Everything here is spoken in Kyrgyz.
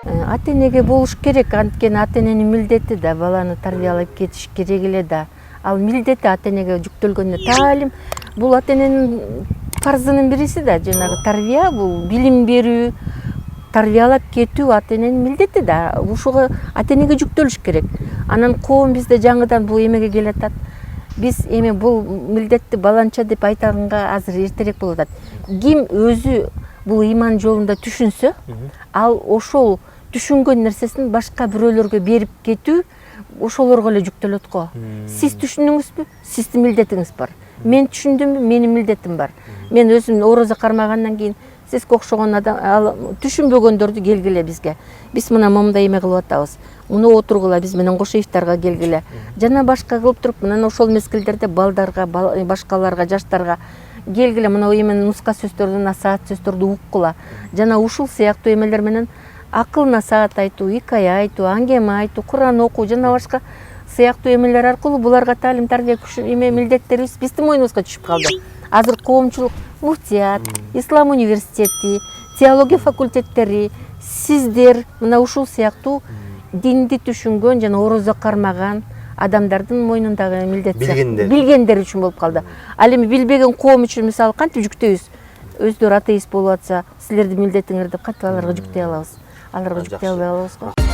Ата энеге болуш керек, анткени ата эненин милдети да баланы тарбиялап кетиш керек эле да. Ал милдети ата энеге жүктөлгөндө таалим бул ата эненин парзынын бириси да, жанагы тарбия бул билим берүү, тарбиялап кетүү ата эненин милдети да. Ушуга ата энеге жүктөлүш керек. Анан коом бизде жаңыдан бул эмеге келатат. Биз эми бул милдетти баланча деп айтганга азыр эртерээк болуп атат. Ким өзү бул ыйман жолунда түшүнсө, ал ошол түшүнгөн нерсесин башка бирөөлөргө берип кетүү ошолорго эле жүктөлөт го. Сиз түшүндүңүзбү? Сиздин милдетиңиз бар. Мен түшүндүмбү? Менин милдетим бар. Мен өзүм орозо кармагандан кийин сизге окшогон адам түшүнбөгөндөрдү келгиле бизге. Биз мына момундай эме кылып атабыз. Муну отургула биз менен кошо ифтарга келгиле. Жана башка кылып туруп, мына ошол мезгилдерде балдарга, башкаларга, жаштарга келгиле, мына эменин нуска сөздөрдү, насаат сөздөрдү уккула. Жана ушул сыяктуу эмелер менен акыл насаат айтуу, икая айтуу, аңгеме айтуу, Куран окуу жана башка сыяктуу эмелер аркылуу буларга таалим тарбия эме милдеттерибиз биздин мойнубузга түшүп калды. Азыр коомчулук, муфтият, ислам университети, теология факультеттери, сиздер мына ушул сыяктуу динди түшүнгөн жана орозо кармаган адамдардын мойнундагы милдет билгендер үчүн болуп калды. Ал эми билбеген коом үчүн мисалы кантип жүктөйбүз? Өздөрү атеист болуп атса, силердин милдетиңер деп кантип аларга жүктөй алабыз? Аларга жүктөй албай калабыз го.